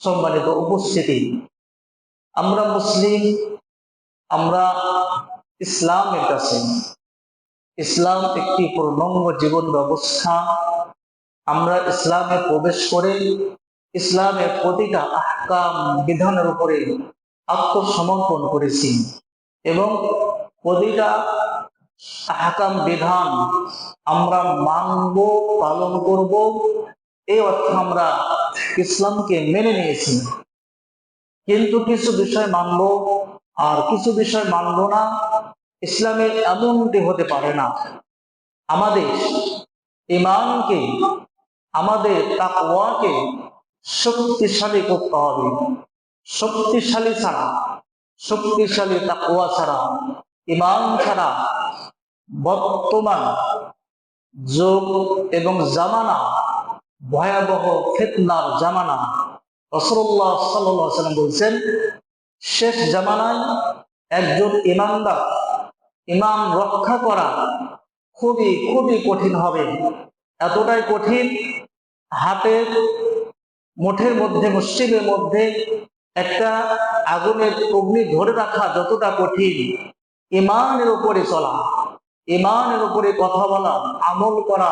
সম্মানিত উপস্থিতি, আমরা মুসলিম, আমরা ইসলামের কাছে। ইসলাম একটি পূর্ণাঙ্গ জীবন ব্যবস্থা। আমরা ইসলামে প্রবেশ করে ইসলামের প্রতিটা আহকাম বিধানের উপরে আত্মসমর্পণ করেছি এবং প্রতিটা আহকাম বিধান আমরা মানব, পালন করব, এই অর্থে আমরা ইসলামকে মেনে নিয়েছি। কিন্তু কিছু বিষয় মানব আর কিছু বিষয় মানব না, ইসলামের এমনটি হতে পারে না। আমাদের ঈমানকে, আমাদের তাকওয়াকে শক্তিশালী করতে হবে। শক্তিশালী তাকওয়া ছাড়া, ঈমান ছাড়া বর্তমান যুগ এবং জামানা ভয়াবহ ফিতনার জামানা। রাসূলুল্লাহ সাল্লাল্লাহু আলাইহি ওয়াসাল্লাম বলছেন, শেষ জামানায় একজন ঈমানদার ঈমান রক্ষা করা খুবই খুবই কঠিন হবে। এতটাই কঠিন, হাতের মুঠের মধ্যে, মুষ্টিমের মধ্যে একটা আগুনের অগ্নি ধরে রাখা যতটা কঠিন, ঈমানের উপরে চলা, ঈমানের উপরে কথা বলা, আমল করা,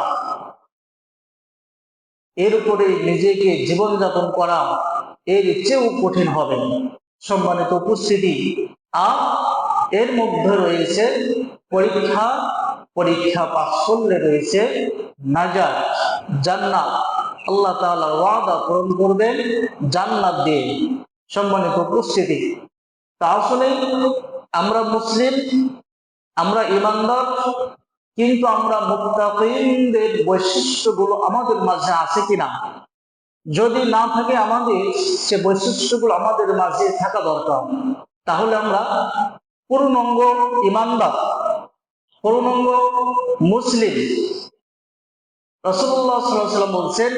এর উপরে নিজেকে জীবনযাপন করা এর চেয়েও কঠিন হবে। সম্মানিত উপস্থিতি, আর এর মধ্যে রয়েছে পরীক্ষা পাস করলে রয়েছে নাজাত, জান্নাত। আল্লাহ তাআলা ওয়াদা পূরণ করবেন জান্নাত দিয়ে। সম্মানিত উপস্থিতি, তা আসলে আমরা মুসলিম, আমরা ঈমানদার, কিন্তু আমরা মুত্তাকিনদের বৈশিষ্ট্যগুলো আমাদের মাঝে আছে কিনা? যদি না থাকে আমাদের সে বৈশিষ্ট্যগুলো আমাদের মাঝে থাকা দরকার। তাহলে আমরা পূর্ণাঙ্গ ঈমানদার, পূর্ণাঙ্গ মুসলিম। রাসূলুল্লাহ সাল্লাল্লাহু আলাইহি ওয়াসাল্লাম বলছেন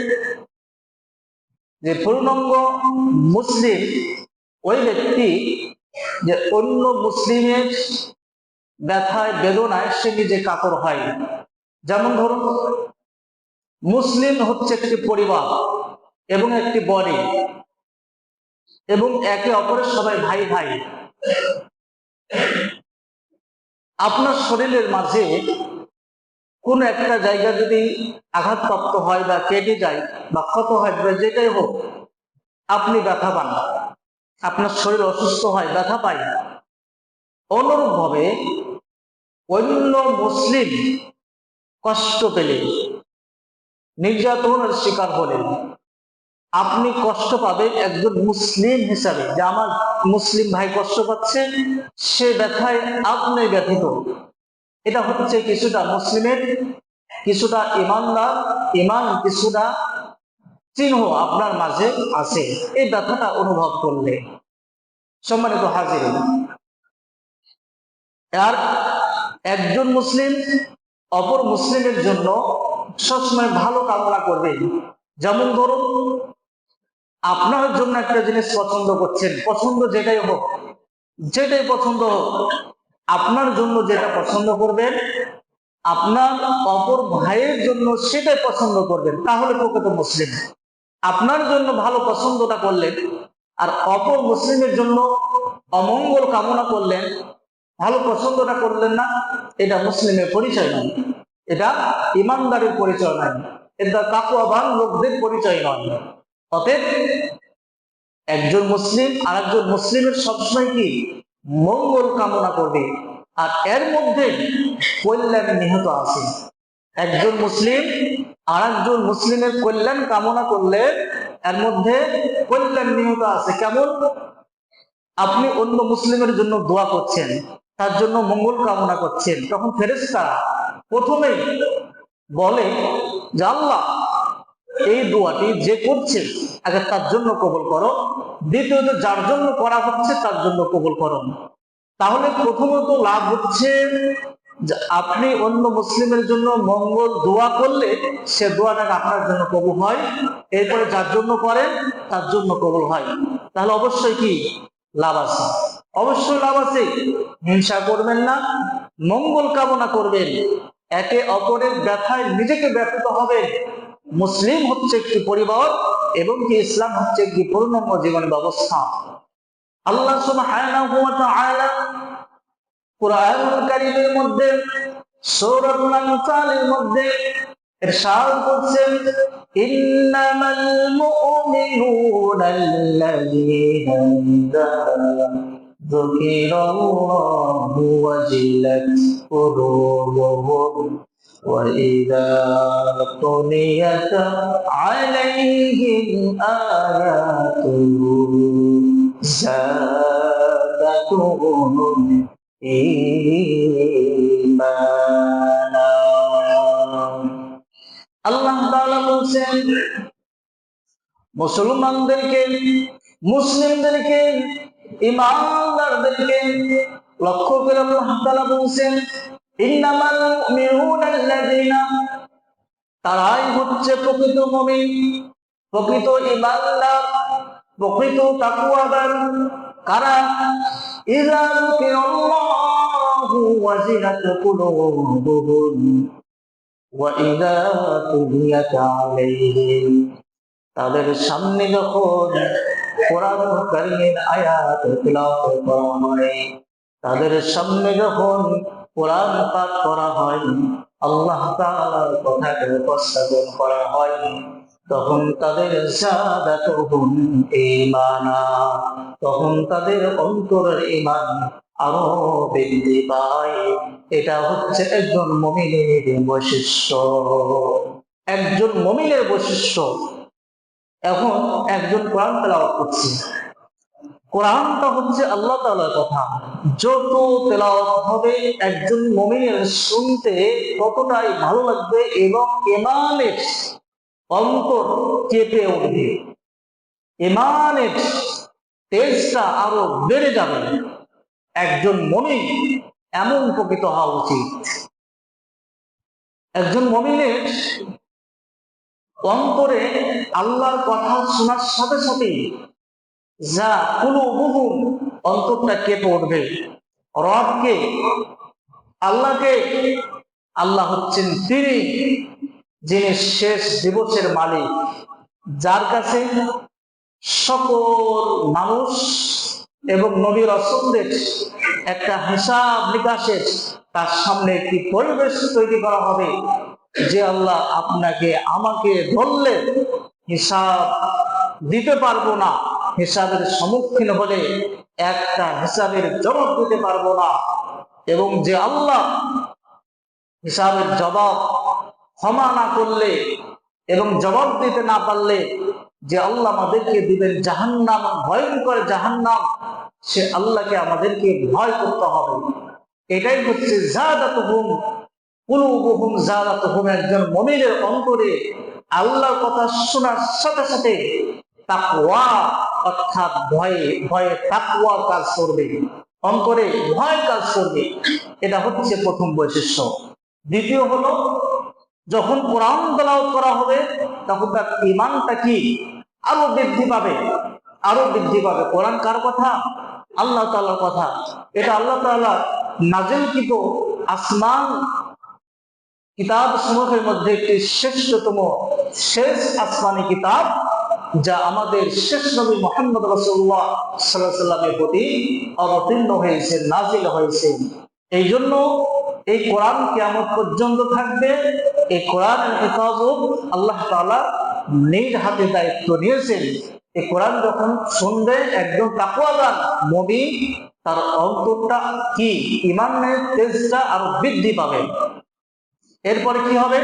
যে পূর্ণাঙ্গ মুসলিম ওই ব্যক্তি যে অন্য মুসলিমের ব্যথায় বেদনায় সে নিজে কাতর হয়। যেমন ধরুন, মুসলিম হচ্ছে একটি পরিবার এবং একটি বডি, এবং একে অপরের সবাই ভাই ভাই। আপনার শরীরের মাঝে কোন একটা জায়গা যদি আঘাতপ্রাপ্ত হয় বা কেটে যায় বা ক্ষত হয় বা যেটাই হোক, আপনি ব্যথা পান, আপনার শরীর অসুস্থ হয়, ব্যথা পায়। অনুরূপ ভাবে অন্য মুসলিম কষ্ট পেলে, নির্যাতনের শিকার হলে আপনি কষ্ট পাবেন একজন মুসলিম হিসাবে, যে আমার মুসলিম ভাই কষ্ট পাচ্ছে, সে ব্যথায় আপনি ব্যথিত। এটা হচ্ছে কিছুটা মুসলিমের, কিছুটা ঈমানদার, ঈমান কিছুটা চিহ্ন আপনার মাঝে আছে এই ব্যথাটা অনুভব করলে। সম্মানিত হাজির, আর একজন মুসলিম অপর মুসলিমের জন্য সবসময় ভালো কামনা করবে। যেমন ধরুন, আপনার জন্য একটা জিনিস পছন্দ করছেন, পছন্দ যেটাই হোক, যেটাই পছন্দ হোক, আপনার জন্য যেটা পছন্দ করবেন, আপনার অপর ভাইয়ের জন্য সেটাই পছন্দ করবেন, তাহলে প্রকৃত মুসলিম। আপনার জন্য ভালো পছন্দটা করলেন আর অপর মুসলিমের জন্য অমঙ্গল কামনা করলেন, ভালো পছন্দটা করলেন না, এটা মুসলিমের পরিচয় নয়, এটা ঈমানদারের পরিচয় নয়, এটা তাকওয়াবান লোকদের পরিচয় নয়। অতএব একজন মুসলিম আর একজন মুসলিমের সবসময় কি মঙ্গল কামনা করবে, আর এর মধ্যে কল্যাণ নিহিত আছে। একজন মুসলিম আর একজন মুসলিমের কল্যাণ কামনা করলে এর মধ্যে কল্যাণ নিহিত আছে। কেমন? আপনি অন্য মুসলিমের জন্য দোয়া করছেন, তার জন্য মঙ্গল কামনা করছেন, তখন ফেরেশতারা প্রথমেই বলে যে আল্লাহ, এই দোয়াটি যে করছে আগে তার জন্য কবুল করো, দ্বিতীয়ত যার জন্য করা হচ্ছে তার জন্য কবুল করো। তাহলে প্রথমত লাভ হচ্ছে যে আপনি অন্য মুসলিমের জন্য মঙ্গল দোয়া করলে সে দোয়াটা আপনার জন্য কবুল হয়, এরপরে যার জন্য করেন তার জন্য কবুল হয়। তাহলে অবশ্যই কি লাভ আছে? অবশ্যই লাভ আছে। হিংসা করবেন না, মঙ্গল কামনা করবেন, একে অপরের ব্যথায় নিজেকে ব্যথিত হবেন, মুসলিম হচ্ছে একটি পরিবার এবং কি ইসলাম হচ্ছে একটি পূর্ণাঙ্গ জীবন ব্যবস্থা। আল্লাহ সুবহানাহু ওয়া তাআলা কুরআনুল কারীমের মধ্যে সূরাতুল আনফালের মধ্যে ইরশাদ করছেন, ইন্নামাল মুমিনুনা আল্লাযীনা ইযা যুকিরাল্লাহু ওয়াজিলাত কুলুবুহুম ওয়া ইযা তুলিয়াত আলাইহিম আয়াতুহু যাদাতুহুম ঈমানা। আল্লাহ তাআলা বলেন মুসলমানদেরকে, মুসলিমদেরকে, ঈমানদারদেরকে লক্ষ্য করে আল্লাহ তাআলা বলেন, ইন্নামাল মুমিনুনা আল্লাযীনা, তারাই হচ্ছে প্রকৃত মুমিন, প্রকৃত ঈমানদার, প্রকৃত তাকওয়াদার। কারা? ইযা যুকিরাল্লাহু ওয়াজিলাত কুলুবুহুম ওয়া ইযা তুলিয়াত আলাইহিম, তাদের সামনে যখন কোরআন কারীমের আয়াত তিলাওয়াত করা হয়, তাদের সামনে যখন কোরআন পাঠ করা হয়, আল্লাহ তাআলার কথাকে উপস্থাপন করা হয়, তখন তাদের যাদাতুহুম ঈমানা, তখন তাদের অন্তরের ঈমান আরো বৃদ্ধি পায়। এটা হচ্ছে একজন মুমিনের বৈশিষ্ট্য, একজন মুমিনের বৈশিষ্ট্য। এখন একজন কোরআন তেলাওয়াত করছে, কোরআনটা হচ্ছে আল্লাহ তাআলার কথা, যত তেলাওয়াত হবে একজন মুমিনের শুনতে ততটাই ভালো লাগবে এবং ঈমানের অন্তর কেঁপে উঠবে, ঈমানের তেজটা আরো বেড়ে যাবে। একজন মুমিন এমন প্রকৃত হওয়া উচিত। একজন মুমিনের অন্তরে আল্লাহর কথা শোনার সাথে সাথে যা কুলুবুহুম, অন্তরটা কেঁপে উঠবে। রবকে, আল্লাহকে, আল্লাহ হচ্ছেন তিনি যিনি শেষ দিবসের মালিক, যার কাছে সকল মানুষ এবং নবী রাসূলদের একটা হিসাব নিকাশের, তার সামনে একটি পরিবেশ তৈরি করা হবে যে আল্লাহ আপনাকে আমাকে ধরলে হিসাব দিতে পারবো না, হিসাবের সম্মুখীন হলে একটা হিসাবের জবাব দিতে পারবো না, এবং যে আল্লাহ হিসাবের জবাব ক্ষমা না করলে এবং জবাব দিতে না পারলে যে আল্লাহ আমাদেরকে দিবেন জাহান্নাম, ভয়ঙ্কর জাহান্নাম, সে আল্লাহকে আমাদেরকে ভয় করতে হবে। এটাই হচ্ছে যাদাতুহুম কুলুবুহুম যাদাতুহুম। একজন মুমিনের অন্তরে আল্লাহর কথা শোনার সাথে সাথে তাকওয়া, অর্থাৎ ভয়ে ভয়ে তাকওয়া কাজ করবে, অন্তরে ভয় কাজ করবে। এটা হচ্ছে প্রথম বৈশিষ্ট্য। দ্বিতীয় হলো, যখন কোরআন তেলাওয়াত করা হবে তখন তার ঈমানটা কি আরো বৃদ্ধি পাবে, আরো বৃদ্ধি পাবে। কোরআন কার কথা? আল্লাহ তাআলার কথা। এটা আল্লাহ তাআলা নাযিলকৃত আসমান কিতাব সমূহের মধ্যে একটি শ্রেষ্ঠতম, শেষ আসমানি কিতাব, যা আমাদের শেষ নবী মুহাম্মদ রাসূলুল্লাহ সাল্লাল্লাহু আলাইহি ওয়াসাল্লামের প্রতি অবতীর্ণ হয়েছে, নাযিল হয়েছে। এই জন্য এই কোরআন কিয়ামত পর্যন্ত থাকবে। এই কোরআনের হেফাজত আল্লাহ তাআলা নিজ হাতে দায়িত্ব নিয়েছেন। এই কোরআন যখন শুনবে একজন তাকওয়াদার মুমিন, তার অন্তরটা কি ঈমানের তেজটা আরো বৃদ্ধি পাবে। এরপরে কি হবে?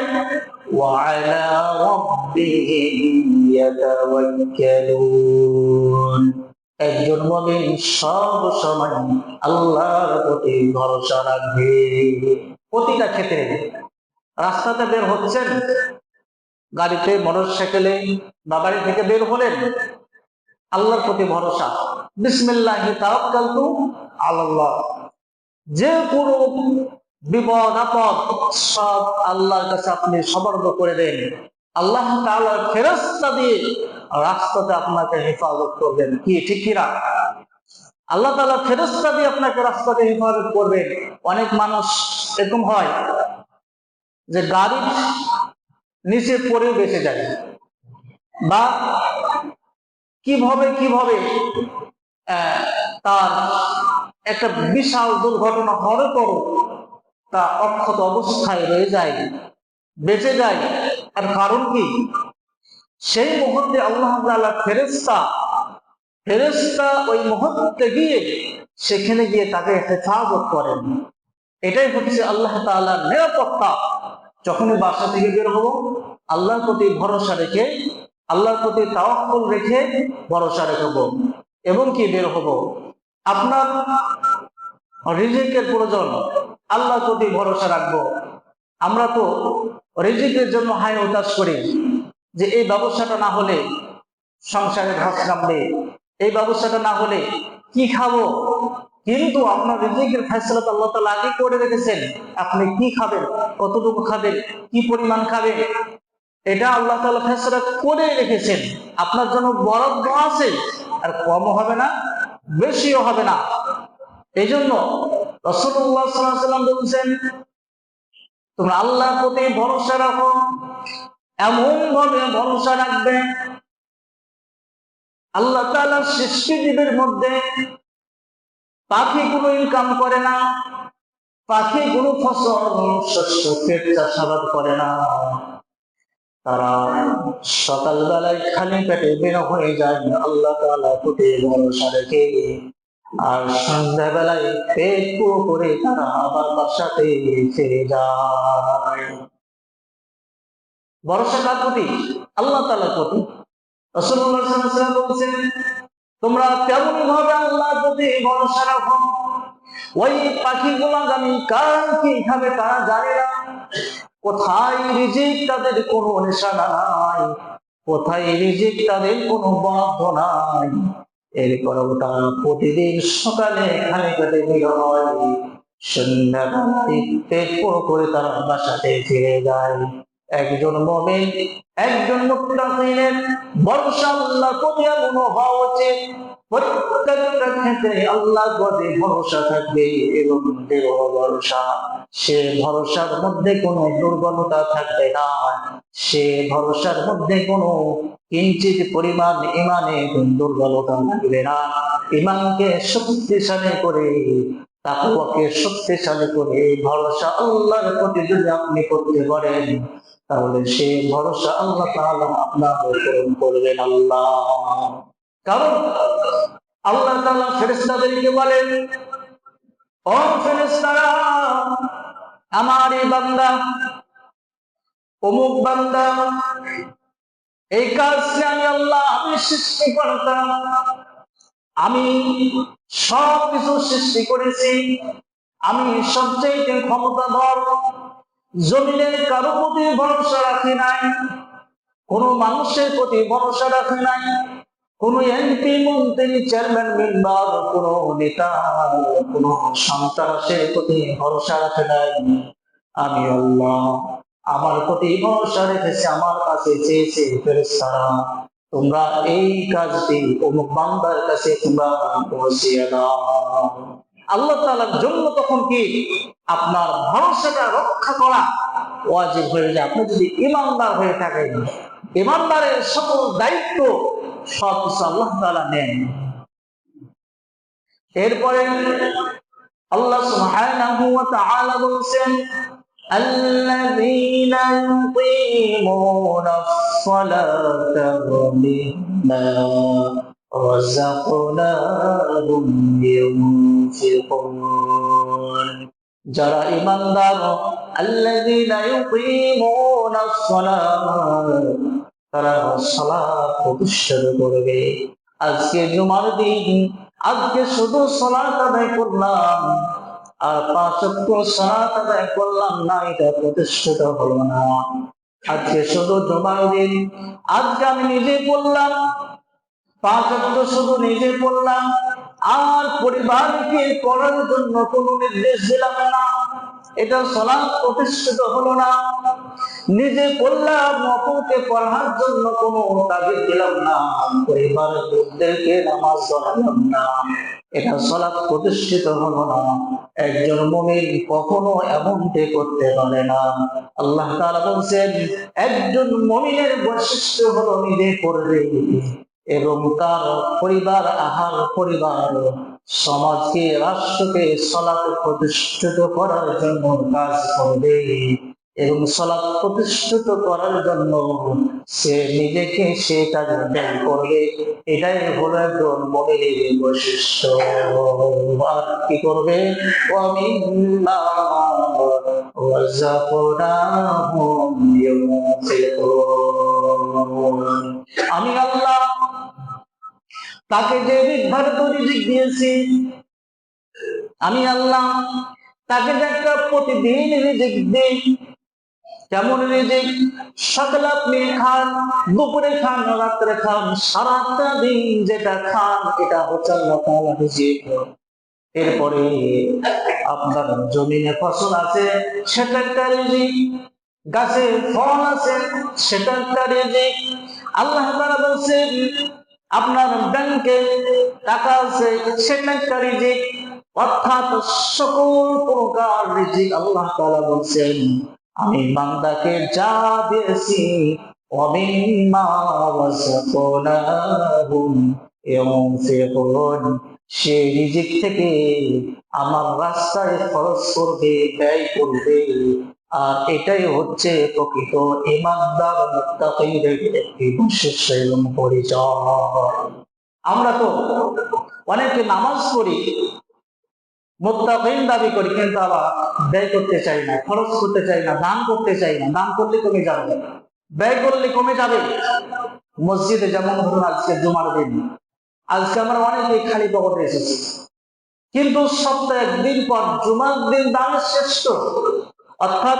ওয়ালা রাব্বিহিম ইয়াতাওয়াক্কালুন, একজন মুমিন সব সময় আল্লাহর প্রতি ভরসা রাখবে। প্রতিটা ক্ষেত্রে, রাস্তাতে বের হচ্ছেন, গাড়িতে, মোটরসাইকেলে বা বাড়ি থেকে বের হলেন, আল্লাহর প্রতি ভরসা, বিসমিল্লাহি তাওয়াক্কালতু আলাল্লাহ। যে কোনো বিপদ আপদ সব আল্লাহর কাছে আপনি সমর্পণ করে দেন। আল্লাহ তাআলার ফেরেশতা দিয়ে রাস্তাতে আপনাকে হেফাজত করবেন। কি ঠিক কিনা? আল্লাহ তাআলা ফেরেশতা দিয়ে আপনাকে রাস্তাতে হেফাজত করবেন। অনেক মানুষ এরকম হয় যে গাড়ির নিচে পড়ে বেঁচে যায়, বা কিভাবে কিভাবে তার একটা বিশাল দুর্ঘটনা হওয়ার পর তা অক্ষত অবস্থায় রয়ে যায়, বেঁচে যায়। আর কারণ কি? সেই মুহূর্তে আল্লাহ তাআলা ফেরেশতা ওই মুহূর্তে গিয়ে সেখানে গিয়ে তাকে হেফাজত করেন। এটাই হচ্ছে আল্লাহ তাআলার নিরাপত্তা। যখনই বাসা থেকে বের হবো, আল্লাহর প্রতি ভরসা রেখে, আল্লাহর প্রতি তাওয়াক্কুল রেখে ভরসা রাখবো এবং কি বের হবো। আপনার রিজিকের প্রয়োজন, আল্লাহর প্রতি ভরসা রাখবো। আমরা তো রিজিকের জন্য হায় হতাশ করি যে এই ব্যবসাটা না হলে সংসারে ধস নামবে, এই ব্যবসাটা না হলে কি খাবো। কিন্তু আপনার রিজিকের ফয়সালা তো আল্লাহ তাআলা আগে করে রেখেছেন। আপনি কি খাবেন, কতটুকু খাবেন, কি পরিমাণ খাবেন, এটা আল্লাহ তাআলা ফয়সালা করে রেখেছেন। আপনার জন্য বরাদ্দ আছে, আর কমও হবে না, বেশিও হবে না। এই জন্য রাসূলুল্লাহ সাল্লাল্লাহু আলাইহি ওয়াসাল্লাম বলেছেন, তোমরা আল্লাহর প্রতি ভরসা রাখো, এমন ভাবে ভরসা রাখবে আল্লাহ তাআলা সৃষ্টিজীবের মধ্যে পাখি কোনো ইনকাম করে না, পাখি কোনো ফসল শস্য ক্ষেত চাষাবাদ করে না। তারা সকালবেলায় খালি পেটে বের হয়ে যায় আল্লাহ তাআলার প্রতি ভরসা রেখে, আর সন্ধ্যাবেলায় পেট পুরো করে তারা আবার বাসাতে ফিরে যায়। ভরসা কার প্রতি? আল্লাহ তাআলার প্রতি। রাসূলুল্লাহ সাল্লাল্লাহু আলাইহি ওয়াসাল্লাম বলেছেন, তোমরা তেমন ভাবে আল্লাহর প্রতি ভরসা রাখো, ওই পাখিগুলো আমি কার কি খাবে তারা জানে না, কোথায় রিজিক তাদের কোনো নিশানা নাই, কোথায় রিজিক তাদের কোনো বরাদ্দ নাই। এরপরেও তারা প্রতিদিন সকালে খালি পেটে বের হয়, সন্ধ্যাবেলায় পেট পুরো করে তারা বাসাতে ফিরে যায়। একজন মুমিন, একজন মুত্তাকিনের ভরসা আল্লাহর প্রতি এমন হওয়া উচিত, প্রত্যেকটা ক্ষেত্রে আল্লাহর প্রতি ভরসা থাকবে এবং দৃঢ় ভরসা। সে ভরসার মধ্যে কোনো দুর্বলতা থাকবে না, সে ভরসার মধ্যে কোনো কিঞ্চিত পরিমাণ ইমানে দুর্বলতা থাকবে না। ইমানকে শক্তিশালী করে, তাকওয়াকে শক্তিশালী করে ভরসা আল্লাহর প্রতি যদি আপনি করতে পারেন, তাহলে সে ভরসা আল্লাহ তাআলা আপনার পূরণ করবেন। আল্লাহ, কারণ আল্লাহ তাআলা ফেরেশতাদেরকে বলেন, ও ফেরেশতারা, আমার এই বান্দা, অমুক বান্দা, এই কাজকে আমি আল্লাহ, আমি সৃষ্টি করতাম, আমি সব কিছু সৃষ্টি করেছি, আমি সবচেয়ে ক্ষমতাধর, জমিনের কারো প্রতি ভরসা রাখি নাই, কোন মানুষের প্রতি ভরসা রাখি নাই, কোন এমপি, মন্ত্রী, চেয়ারম্যান, মেম্বার, কোন নেতা, কোন সন্ত্রাসের প্রতি ভরসা রাখে নাই। আমি আল্লাহ আমার প্রতি ভরসা রেখেছি, আমার কাছে চেয়েছি, ফেরেশতারা তোমরা এই কাজটি অমুক বান্দার কাছে তোমরা পৌঁছিয়ে দাও। আল্লাহ তাআলার জন্য তখন কি আপনার ভরসাটা রক্ষা করা ওয়াজিব হয়ে যায়। আপনি যদি ঈমানদার হয়ে থাকেন, ঈমানদারের সকল দায়িত্ব সব কিছু আল্লাহ তাআলা নেন। এরপরে আল্লাহ সুবহানাহু ওয়া তাআলা বলেছেন, আল্লাযীনা ইউকিমুনাস সালাতা ওয়া মিম্মা রাযাকনাহুম ইউনফিকুন। যারা ঈমানদার, আল্লাযীনা ইউকিমুনাস সালাত, তারা সালাত প্রতিষ্ঠা করবে। আজকে জুমার দিন, আজকে শুধু সালাত আদায় করলাম আর 5 ওয়াক্ত সালাত আদায় করলাম না, এটা প্রতিষ্ঠিত হলো না। আজকে শুধু জুমার দিন, আজকে আমি নিজে পড়লাম 5 ওয়াক্ত, শুধু নিজে পড়লাম আর পরিবারকে পড়ার জন্য কোনো নির্দেশ দিলাম না, এটা সালাত প্রতিষ্ঠিত হলো না। নিজে পড়লাম, অপরকে পড়ার জন্য কোনো তাগিদ দিলাম না, পরিবারের লোকদেরকে নামাজ পড়ালাম না, এটা সালাত প্রতিষ্ঠিত হলো না। একজন মুমিন কখনো এমনটি করতে পারে না। আল্লাহ তাআলা বলছেন, একজন মুমিনের বৈশিষ্ট্য হলো নিজে পড়বে এবং তার পরিবার, আহার পরিবার, সমাজকে, রাষ্ট্রকে সালাত প্রতিষ্ঠিত করার জন্য কাজ করবে এবং সালাত প্রতিষ্ঠিত করার জন্য সে নিজেকে সে কাজে ব্যয় করবে। এটাই হলো একজন মুমিনের বৈশিষ্ট্য। আর কি করবে? ওয়ামিম্মা রাযাকনাহুম ইউনফিকুন। আমি আল্লাহ তাকে যে নির্ধারিত রিজিক দিয়েছি, আমি আল্লাহ তাকে যে একটা প্রতিদিন রিজিক দিই। কেমন রিজিক? সকালে আপনি খান, দুপুরে খান, রাত্রে খান, সারাটা দিন যেটা খান এটা হচ্ছে আল্লাহ তাআলার রিজিক। এরপরে আপনার জমিনে ফসল আছে, সেটা একটা রিজিক। গাছে ফল আছে, সেটা একটা রিজিক। আল্লাহ তাআলা বলছেন, আপনার ব্যাংকে টাকা আছে, সেটা একটা রিজিক। অর্থাৎ সকল প্রকার রিজিক আল্লাহ তাআলা বলছেন আমি বান্দাকে যা দিয়েছি, ওয়ামিম্মা রাযাকনাহুম ইউনফিকুন, সে রিজিক থেকে আমার রাস্তায় খরচ করবে, ব্যয় করবে। আর এটাই হচ্ছে প্রকৃত ঈমানদার মুত্তাকীদের একটি বৈশিষ্ট্য এবং পরিচয়। আমরা তো অনেকে নামাজ পড়ি, মুত্তাকিন দাবি করি, কিন্তু আবার ব্যয় করতে চাই না, খরচ করতে চাই না, দান করতে চাই না। দান করলে কমে যাবে, ব্যয় করলে কমে যাবে। মসজিদে যেমন ধরুন আজকে জুমার দিন, আজকে আমরা অনেকেই খালি পকেটে এসেছি, কিন্তু সপ্তাহে একদিন পর জুমার দিন দান শ্রেষ্ঠ। অর্থাৎ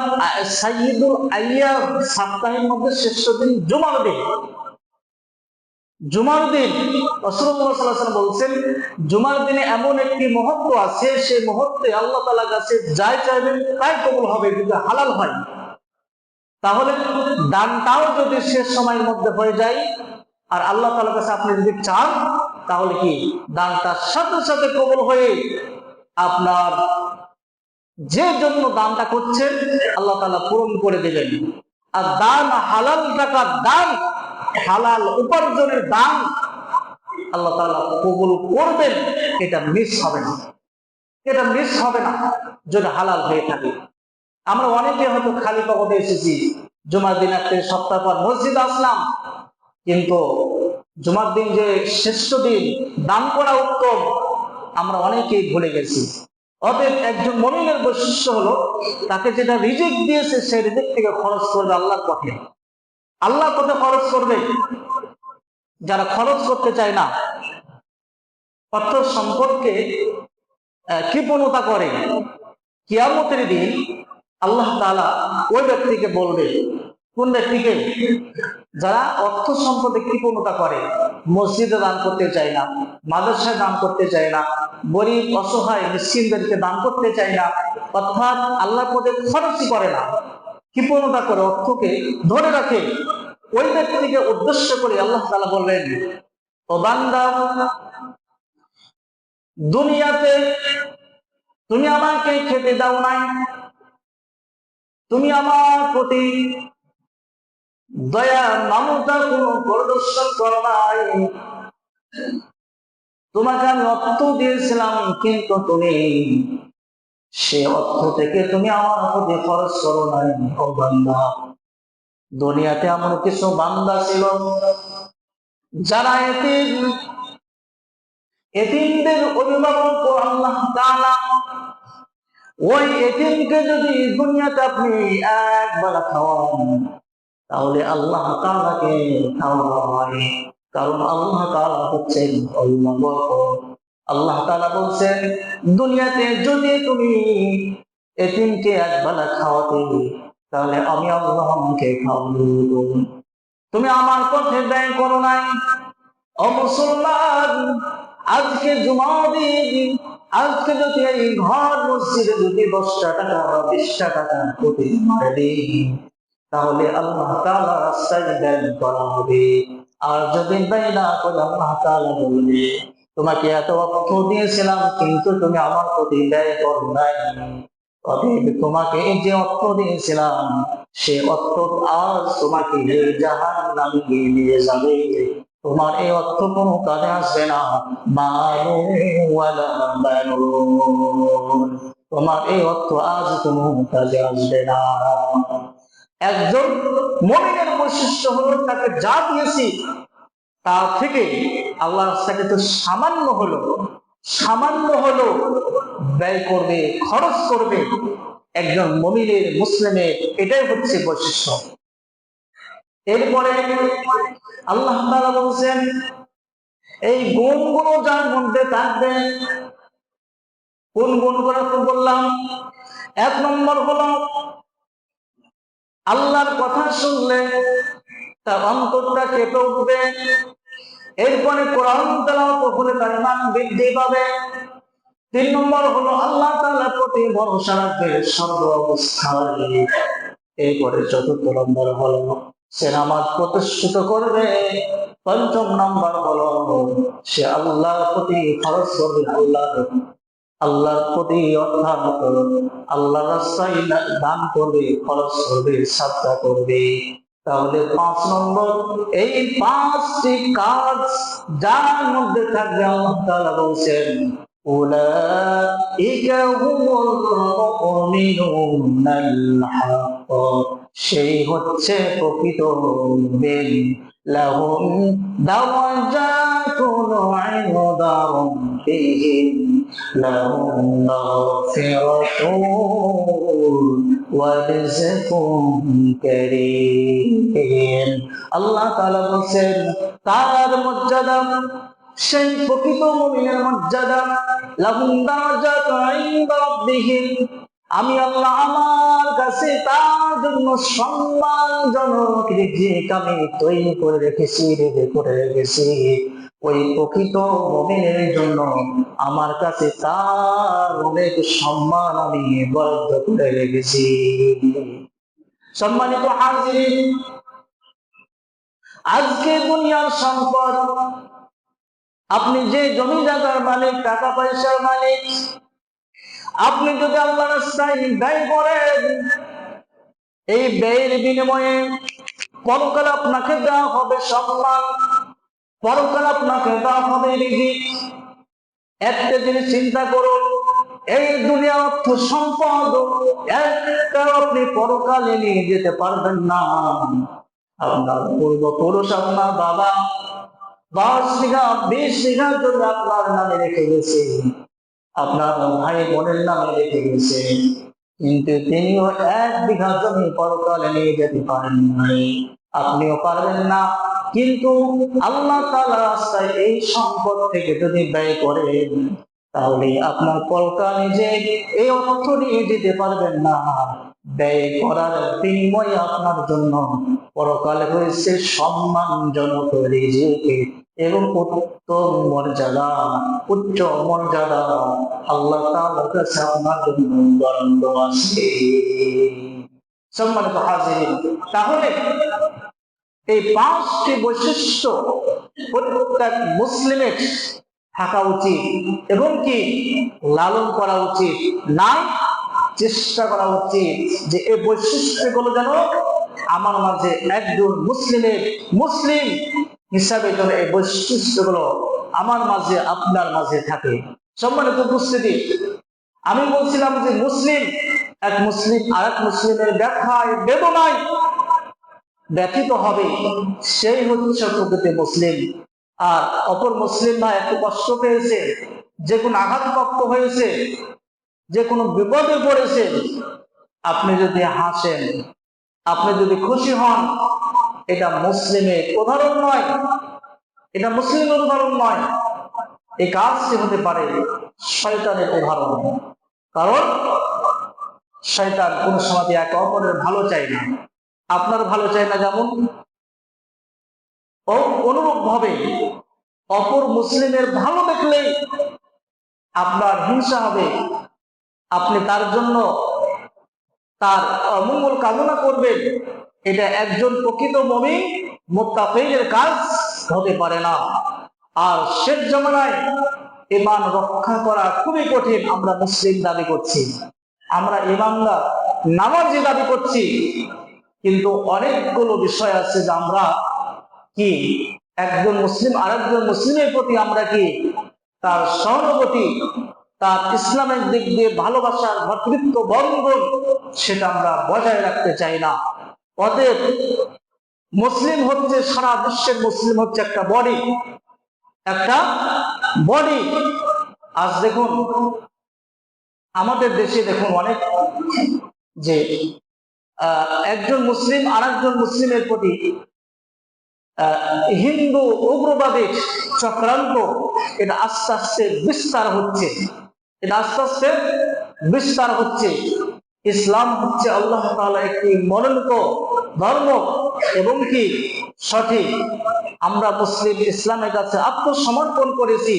সাইয়্যিদুল আইয়াম, সপ্তাহের মধ্যে শ্রেষ্ঠ দিন জুমার দিন। জুমার দিন রাসূলুল্লাহ সাল্লাল্লাহু আলাইহি ওয়াসাল্লাম বলছেন, জুমার দিনে এমন একটি মুহূর্ত আছে, সেই মুহূর্তে আল্লাহ তাআলার কাছে যাই চাইবেন তাই কবুল হবে, যদি হালাল হয়। তাহলে দানটাও যদি শেষ সময়ের মধ্যে হয়ে যায় আর আল্লাহ তাআলার কাছে আপনি যদি চান, তাহলে কি দানটার সাথে সাথে কবুল হয়ে আপনার যে জন্য দানটা করছেন আল্লাহ তাআলা পূরণ করে দেবেন। আর দান, হালাল টাকার দান, হালাল উপার্জনের দান আল্লাহ তাআলা কবুল করবেন, এটা মিস হবে না, এটা মিস হবে না যদি হালাল হয়ে থাকে। আমরা অনেকে হয়তো খালি পকেটে এসেছি, জুমার দিন একটা সপ্তাহ পর মসজিদে আসলাম, কিন্তু জুমার দিন যে শ্রেষ্ঠ দিন, দান করা উত্তম, আমরা অনেকেই ভুলে গেছি। অতএব একজন মুমিনের বৈশিষ্ট্য হলো তাকে যেটা রিজিক দিয়েছে সেই রিজিক থেকে খরচ করবে আল্লাহর পথে, আল্লাহর পথে খরচ করবে। যারা খরচ করতে চায় না, অর্থ সম্পর্কে কৃপণতা করে, কিয়ামতের দিন আল্লাহ তাআলা ওই ব্যক্তিকে বলবে, কোন ব্যক্তিকে? যারা অর্থ সম্পদে কৃপণতা করে, মসজিদে দান করতে চায় না, মাদ্রাসায় দান করতে চায় না, গরিব অসহায় মিসকিনদেরকে দান করতে চায় না, অর্থাৎ আল্লাহর পথে খরচই করে না, কৃপণতা করে, অর্থকে ধরে রাখে। ওই ব্যক্তিকে উদ্দেশ্য করে আল্লাহ তাআলা বলবেন, ও বান্দা, দুনিয়াতে তুমি আমাকে খেতে দাও নাই, তুমি আমার প্রতি দয়া মমতা কোনো প্রদর্শন করো নাই, তোমাকে আমি অর্থ দিয়েছিলাম কিন্তু তুমি সে অর্থ থেকে তুমি আমার প্রতি খরচ করো নাই। ও বান্দা, দুনিয়াতে এমন কিছু বান্দা ছিল যারা এতিমদের অভিভাবক আল্লাহ তাআলা ওই এতিমকে যদি দুনিয়াতে আপনি একবেলা খাওয়ান, তাহলে আল্লাহ তাআলাকে খাওয়ানো হয়। কারণ আল্লাহ তাআলা হচ্ছেন আল্লাহ তাআলা বলছেন, দুনিয়াতে যদি তুমি এতিমকে একবেলা খাওয়াতে, তাহলে আমি আল্লাহ আমাকে খাওয়াবো। তুমি আমার পথে ব্যয় করো নাই। ও মুসলমান, আজকে জুমার দিন, আজকে যদি এই ঘর মসজিদে যদি 10টা টাকা বা 20টা টাকা প্রতিদিন দিই, তাহলে আল্লাহ তাআলা রাস্তায় ব্যয় করা হবে। আর যদি ব্যয় না করে আল্লাহ তাআলা বলবে, তোমাকে এত অর্থ দিয়েছিলাম কিন্তু তুমি আমার প্রতি ব্যয় করো নাই। অতএব তোমাকে এই যে অর্থ দিয়েছিলাম সে অর্থ আজ তোমাকে জাহান্নামে নিয়ে যাবে। তোমার এই অর্থ কোনো কাজে আসবে না। মালুন ওয়ালা বানুন। তোমার এই অর্থ আজ কোনো কাজে আসবে না। একজন মুমিনের বৈশিষ্ট্য হলো তাকে যা দিয়েছি তা থেকে আল্লাহ তাকে তো সামান্য হলো ব্যয় করবে, খরচ করবে। একজন মুমিনের মুসলিমের এটাই হচ্ছে বৈশিষ্ট্য। এরপরে আল্লাহ তাআলা বলছেন এই গুণগুলো যার মধ্যে থাকবে, কোন গুণগুলো বললাম? এক নম্বর হলো আল্লাহর কথা শুনলে তার অন্তরটা কেঁপে উঠবে। এরপরে কোরআন তেলাওয়াত করলে তার ঈমান বৃদ্ধি পাবে। 3 নম্বর হলো আল্লাহ তাআলার প্রতি ভরসা রাখবে সর্ব অবস্থায়। এরপরে 4র্থ নম্বর হলো সে নামাজ প্রতিষ্ঠিত করবে। 5ম নম্বর হলো সে আল্লাহর প্রতি খরচ করবে, আল্লাহর প্রতি অর্থাৎ আল্লাহর রাস্তায় দান করবে, খরচ করবে, সাদকা করবে। তাহলে 5 নম্বর এই 5টি কাজ যার মধ্যে থাকবে আল্লাহ তাআলা বলছেন উলাইকা হুমুল মুমিনুনাল হক, সেই হচ্ছে প্রকৃত মুমিন। লাহুম দারাজাতুন ইনদা রাব্বিহিম, লাহুম মাগফিরাতুন ওয়া রিজকুন কারীম। আল্লাহ তাআলা বলেন তার মর্যাদা, সেই প্রকৃত মুমিনের মর্যাদা, লাহুম দারাজাতুন ইনদা রাব্বিহিম, আমি আল্লাহ আমার কাছে তার জন্য সম্মানজনক রিজিক আমি তৈরি করে রেখেছি। ওই প্রকৃত মুমিনের জন্য আমার কাছে তার অনেক সম্মান আমি বরাদ্দ করে রেখেছি। সম্মানিত হাজিরিন, আজকে দুনিয়ার সম্পদ, আপনি যে জমি জায়গার মালিক, টাকা পয়সার মালিক, আপনি যদি আল্লাহর রাস্তায় ব্যয় করেন, এই ব্যয়ের বিনিময়ে পরকালে আপনাকে দেওয়া হবে সম্মান, পরকালে আপনাকে দেওয়া হবে রিজিক। একটা জিনিস চিন্তা করুন, এই দুনিয়া অর্থ সম্পদ একটা আপনি পরকালে নিয়ে যেতে পারবেন না। আপনার পূর্বপুরুষ, আপনার বাবা 10 বিঘা 20 বিঘা জমি আপনার নামে রেখে গেছে, আপনার ভাই বোনের নামে রেখে গেছে, কিন্তু তিনিও 1 বিঘা জমি পরকালে নিয়ে যেতে পারেন নাই, আপনিও পারবেন না। কিন্তু আল্লাহ তাআলার রাস্তায় এই সম্পদ থেকে যদি ব্যয় করেন তাহলে আপনার পরকালে যে এই অর্থ নিয়ে যেতে পারবেন না। ব্যয় করার বিনিময়ে আপনার জন্য পরকালে রয়েছে সম্মানজনক রিজিক এবং উত্তম মর্যাদা, উচ্চ মর্যাদা আল্লাহ তাআলার কাছে আপনার জন্য বরাদ্দ আছে। সম্মানিত হাজিরিন, তাহলে এই 5টি বৈশিষ্ট্য প্রত্যেক মুসলিমের থাকা উচিত এবং কি লালন করা উচিত, না চেষ্টা করা উচিত যে এই বৈশিষ্ট্যগুলো যেন আমার মাঝে একজন মুসলিম হিসাবে যেন এই বৈশিষ্ট্যগুলো আমার মাঝে আপনার মাঝে থাকে। সম্মানিত উপস্থিতি, আমি বলছিলাম যে এক মুসলিম আর এক মুসলিমের ব্যাখ্যায় বেদনায় ব্যথিত হবে, সেই হচ্ছে প্রকৃত মুসলিম। আর অপর মুসলিম না একটু কষ্ট পেয়েছে, যে কোনো আঘাতপ্রাপ্ত হয়েছে, যে কোনো বিপদে পড়েছে, আপনি যদি হাসেন, আপনি যদি খুশি হন, এটা মুসলিমের উদাহরণ নয়, এটা মুসলিমের উদাহরণ নয়, এই কাজটি হতে পারে শয়তানের উদাহরণ। কারণ শয়তান কোন সময় একে অপরের ভালো চায় না, আপনার ভালো চায় না, যেমন অনুরূপ ভাবে অপর মুসলিমের ভালো দেখলেই আপনার হিংসা হবে, আপনি তার জন্য তার অমঙ্গল কামনা করবেন। এটা একজন প্রকৃত মুমিন মুত্তাকীর কাজ হতে পারে না। আর শেষ জামানায় ঈমান রক্ষা করা খুবই কঠিন। আমরা মুসলিম দাবি করছি, আমরা ঈমানদার নামাজি দাবি করছি, কিন্তু অনেকগুলো বিষয় আছে যে আমরা কি একজন মুসলিম আরেকজন মুসলিমের প্রতি আমরা কি তার সহানুভূতি, তার ইসলামের দিক দিয়ে ভালোবাসার ভ্রাতৃত্ব বন্ধন সেটা আমরা বজায় রাখতে চাই না। অতএব মুসলিম হচ্ছে, সারা বিশ্বের মুসলিম হচ্ছে একটা বডি, একটা বডি। আজ দেখুন আমাদের দেশে দেখুন অনেক যে একজন মুসলিম আরেকজন মুসলিমের প্রতি হিন্দু উগ্রবাদের চক্রান্ত এটা আস্তে আস্তে বিস্তার হচ্ছে, এটা আস্তে আস্তে বিস্তার হচ্ছে। ইসলাম হচ্ছে আল্লাহ তাআলা একটি মনোনীত ধর্ম এবং কি সঠিক। আমরা মুসলিম ইসলামের কাছে আত্মসমর্পণ করেছি,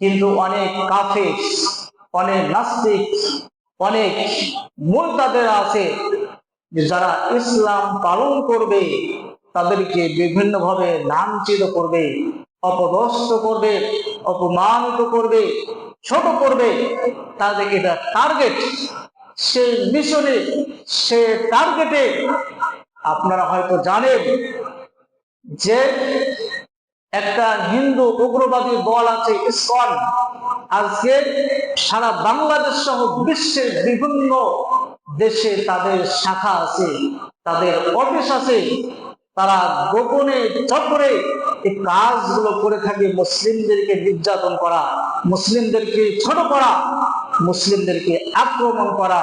কিন্তু অনেক কাফের, অনেক নাস্তিক, অনেক মুরতাদের আছে যারা ইসলাম পালন করবে তাদেরকে বিভিন্ন ভাবে লাঞ্ছিত করবে, অপদস্থ করবে, অপমানিত করবে, ছোট করবে। তাদের এটা টার্গেট, সে মিশনে, সে টার্গেটে। আপনারা হয়তো জানেন যে একটা হিন্দু উগ্রবাদী দল আছে ইসকন। আজকে সারা বাংলাদেশ সহ বিশ্বের বিভিন্ন দেশে তাদের শাখা আছে, তাদের অফিস আছে। তারা গোপনে চক্রে এই কাজগুলো করে থাকে, মুসলিমদেরকে নির্যাতন করা, মুসলিমদেরকে ছোট করা, মুসলিমদেরকে আক্রমণ করা।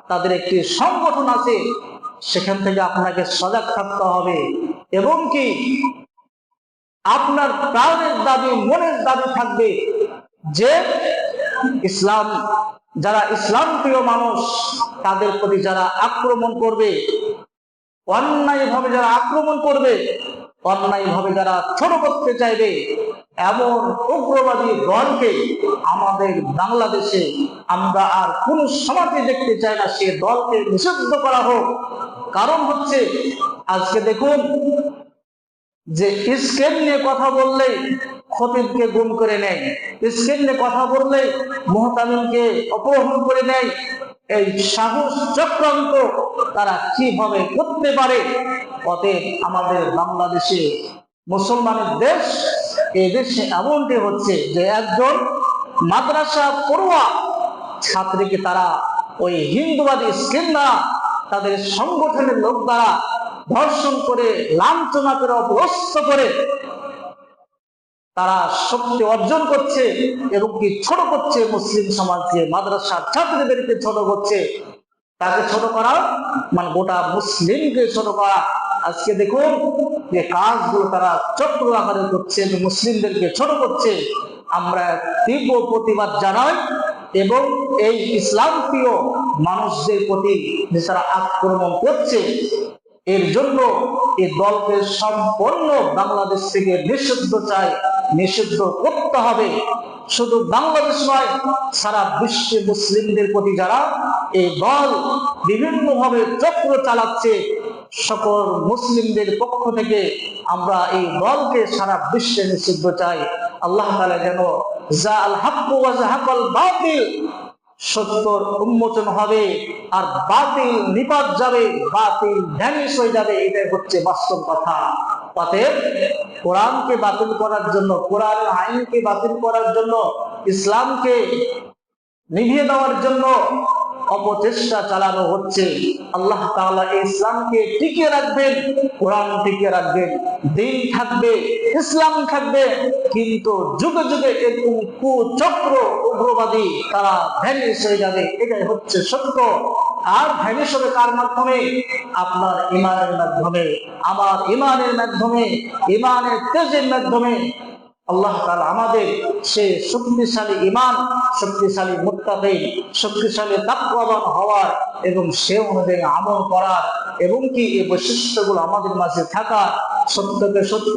তাদের একটি সংগঠন আছে, সেখান থেকে আপনাকে সজাগ থাকতে হবে। এবং কি আপনার প্রাণের দাবি, মনের দাবি থাকবে যে ইসলাম, যারা ইসলাম প্রিয় মানুষ তাদের প্রতি যারা আক্রমণ করবে, অন্যায় ভাবে যারা আক্রমণ করবে, অন্যায় ভাবে যারা ছোট করতে চাইবে, এমন উগ্রবাদী দলকে আমাদের বাংলাদেশে আমরা আর কোন সমাজে দেখতে চাই না। সে দলকে নিষিদ্ধ করা হোক। কারণ হচ্ছে আজকে দেখুন যে স্কেল নিয়ে কথা বললেই খতিবকে গুম করে নেয়, স্কেল নিয়ে কথা বললেই মুহতামিমকে অপহরণ করে নেয়। এই সাহস চক্রান্ত তারা কিভাবে করতে পারে? অতএব আমাদের বাংলাদেশে মুসলমানের দেশ, এই দেশে এমনটি হচ্ছে যে একজন মাদ্রাসা পড়ুয়া ছাত্রীকে তারা ওই হিন্দুবাদী স্কিম দ্বারা, তাদের সংগঠনের লোক দ্বারা ধর্ষণ করে, লাঞ্ছনা করে, অপদস্থ করে তারা শক্তি অর্জন করছে এবং কি ছোট করছে মুসলিম সমাজকে, মাদ্রাসার ছাত্রীদেরকে ছোট করছে। তাকে ছোট করা মানে গোটা মুসলিমকে ছোট করা। আজকে দেখুন যে কাজগুলো তারা চক্র আকারে করছে, মুসলিমদেরকে ছোট করছে। আমরা তীব্র প্রতিবাদ জানাই এবং এই ইসলাম প্রিয় মানুষদের প্রতি যে তারা আক্রমণ করছে, এর জন্য এই দলকে সম্পূর্ণ বাংলাদেশ থেকে নিষিদ্ধ চাই, নিষিদ্ধ করতে হবে। শুধু বাংলাদেশ নয়, সারা বিশ্বে মুসলিমদের প্রতি যারা এই দল বিভিন্ন ভাবে চক্র চালাচ্ছে, সকল মুসলিমদের পক্ষ থেকে আমরা এই দলকে সারা বিশ্বে নিষিদ্ধ চাই। আল্লাহ তাআলা যেন জাআল হাক্কু ওয়া যাহাকাল বাতিল, সত্যর উন্মোচন হবে আর বাতিল নিপাত যাবে, বাতিল ভ্যানিশ হয়ে যাবে। এটাই হচ্ছে বাস্তব কথা। অতএব কোরআনকে বাতিল করার জন্য, কোরআনের আইনকে বাতিল করার জন্য, ইসলামকে নিভিয়ে দেওয়ার জন্য অপচেষ্টা চালানো হচ্ছে। আল্লাহ তাআলা ইসলামকে টিকিয়ে রাখবেন, কোরআন টিকিয়ে রাখবেন, দিন থাকবে, ইসলাম থাকবে। কিন্তু যুগে যুগে এরকম কুচক্র উগ্রবাদী তারা ভ্যানিশ হয়ে যাবে। এটাই হচ্ছে সত্য। আর ভ্যানিশ হবে কার মাধ্যমে? আপনার ইমানের মাধ্যমে, আমার ইমানের মাধ্যমে, ইমানের তেজের মাধ্যমে। আল্লাহ তাআলা আমাদের সে শক্তিশালী ঈমান, শক্তিশালী মুত্তাকী, শক্তিশালী তাকওয়াবান হওয়ার এবং সে অনুযায়ী আমল করার এবং কি এই বৈশিষ্ট্যগুলো আমাদের মাঝে থাকার, সত্যকে সত্য,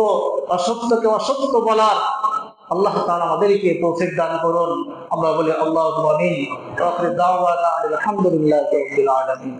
অসত্যকে অসত্য বলার আল্লাহ তাআলা আমাদেরকে তৌফিক দান করুন। আমরা বলি আল্লাহুম্মা আমিন। ওয়া আখিরু দাওয়ানা আলহামদুলিল্লাহি রাব্বিল আলামিন।